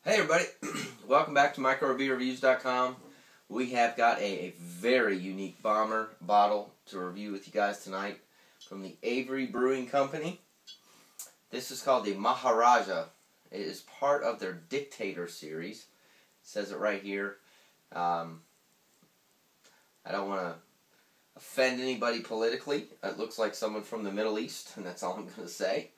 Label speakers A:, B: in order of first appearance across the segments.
A: Hey everybody, welcome back to microbeerreviews.com. We have got a very unique bomber bottle to review with you guys tonight from the Avery Brewing Company. This is called the Maharaja. It is part of their Dictator Series. It says it right here. I don't want to offend anybody politically. It looks like someone from the Middle East, and that's all I'm going to say.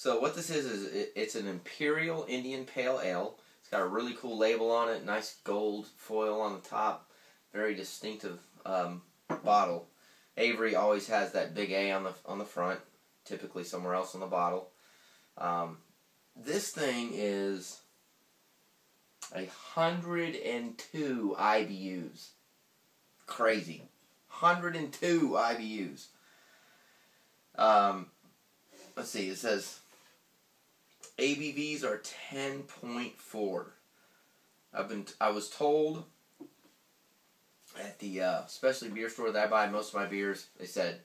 A: So what this is it's an Imperial Indian Pale Ale. It's got a really cool label on it, nice gold foil on the top, very distinctive bottle. Avery always has that big A on the front, typically somewhere else on the bottle. This thing is 102 IBUs. Crazy. 102 IBUs. Let's see, it says ABVs are 10.4. I was told at the specialty beer store that I buy most of my beers, they said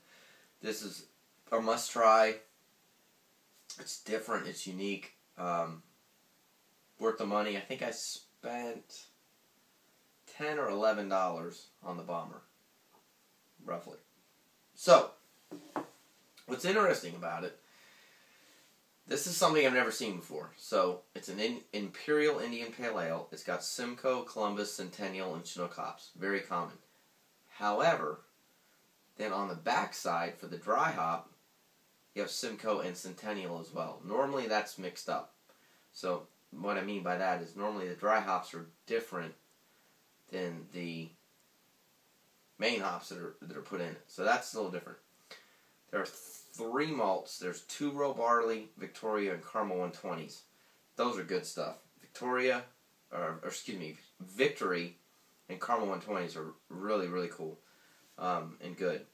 A: this is a must try. It's different, it's unique, worth the money. I think I spent $10 or $11 on the bomber, roughly. So, what's interesting about it, this is something I've never seen before. So, it's an Imperial Indian Pale Ale. It's got Simcoe, Columbus, Centennial, and Chinook hops. Very common. However, then on the back side, for the dry hop, you have Simcoe and Centennial as well. Normally, that's mixed up. So, what I mean by that is normally the dry hops are different than the main hops that are put in it. So, that's a little different. There are 3 malts. There's 2-row barley, Victoria, and Caramel 120s. Those are good stuff. Victory and Caramel 120s are really, really cool and good.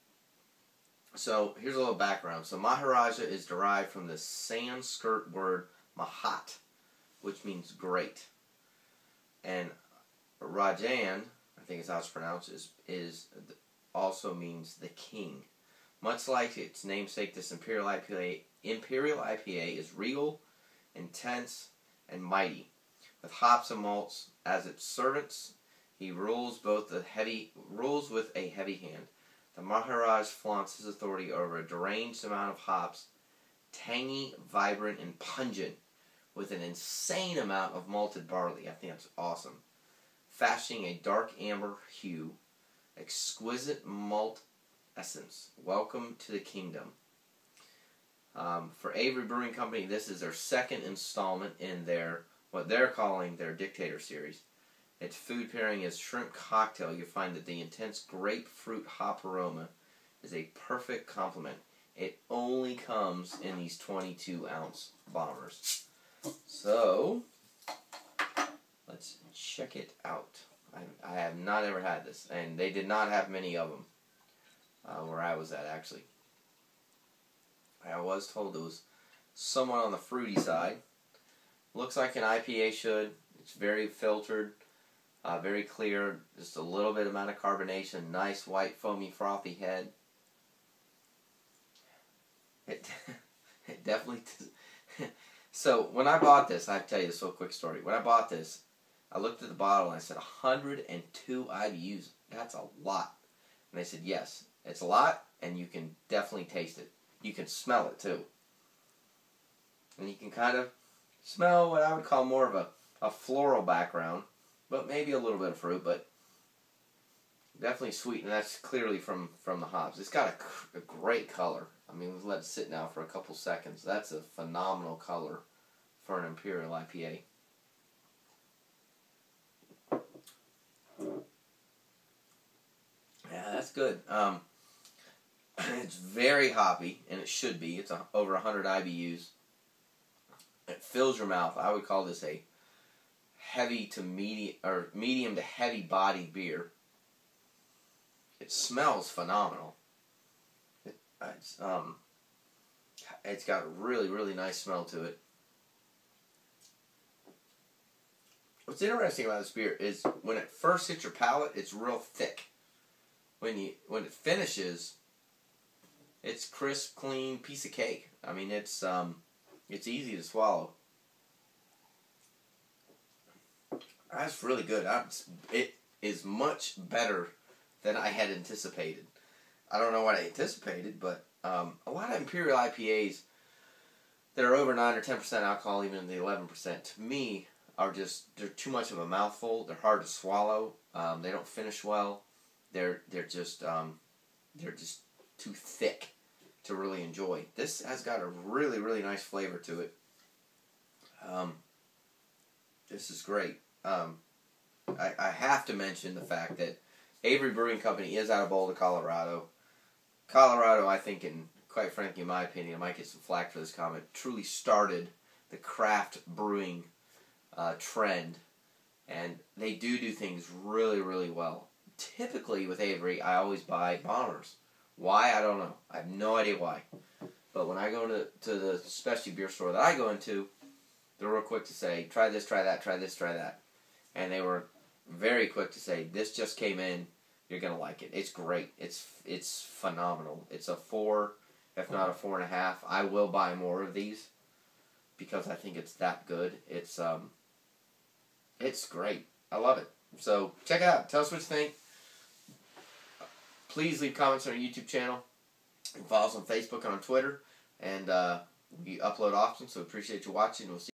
A: So here's a little background. So Maharaja is derived from the Sanskrit word mahat, which means great. And rajan, I think is how it's pronounced, is also means the king. Much like its namesake, this Imperial IPA is regal, intense, and mighty. With hops and malts as its servants, he rules with a heavy hand. The Maharaj flaunts his authority over a deranged amount of hops, tangy, vibrant, and pungent, with an insane amount of malted barley. I think that's awesome. Fashioning a dark amber hue, exquisite malt essence. Welcome to the kingdom. For Avery Brewing Company, this is their second installment in what they're calling their Dictator Series. Its food pairing is shrimp cocktail. You'll find that the intense grapefruit hop aroma is a perfect complement. It only comes in these 22-ounce bombers. So, let's check it out. I have not ever had this, and they did not have many of them. Where I was at, actually. I was told it was somewhat on the fruity side. Looks like an IPA should. It's very filtered, very clear, just a little bit amount of carbonation, nice white foamy frothy head. It definitely... So, when I bought this, I have to tell you this real quick story. When I bought this, I looked at the bottle and I said, 102 IBUs. That's a lot. And they said, yes. It's a lot, and you can definitely taste it. You can smell it, too. And you can kind of smell what I would call more of a floral background, but maybe a little bit of fruit, but definitely sweet, and that's clearly from the hops. It's got a great color. I mean, we've let it sit now for a couple seconds. That's a phenomenal color for an Imperial IPA. Yeah, that's good. It's very hoppy, and it should be. It's over 100 IBUs. It fills your mouth. I would call this a heavy to medium to heavy bodied beer. It smells phenomenal. It's got a really, really nice smell to it. What's interesting about this beer is when it first hits your palate, it's real thick. When it finishes, it's crisp, clean piece of cake. I mean, it's easy to swallow. That's really good. It is much better than I had anticipated. I don't know what I anticipated, but a lot of Imperial IPAs that are over 9 or 10% alcohol, even in the 11%, to me, they're too much of a mouthful. They're hard to swallow. They don't finish well. They're just too thick to really enjoy. This has got a really, really nice flavor to it. This is great. I have to mention the fact that Avery Brewing Company is out of Boulder, Colorado. Colorado, I think, and quite frankly, in my opinion, I might get some flack for this comment, truly started the craft brewing trend, and they do things really, really well. Typically, with Avery, I always buy bombers. Why? I don't know. I have no idea why. But when I go to the specialty beer store that I go into, they're real quick to say, try this, try that, try this, try that. And they were very quick to say, this just came in, you're going to like it. It's great. It's phenomenal. It's a 4, if not a 4.5. I will buy more of these because I think it's that good. It's great. I love it. So check it out. Tell us what you think. Please leave comments on our YouTube channel and follow us on Facebook and on Twitter. And we upload often, so appreciate you watching. We'll see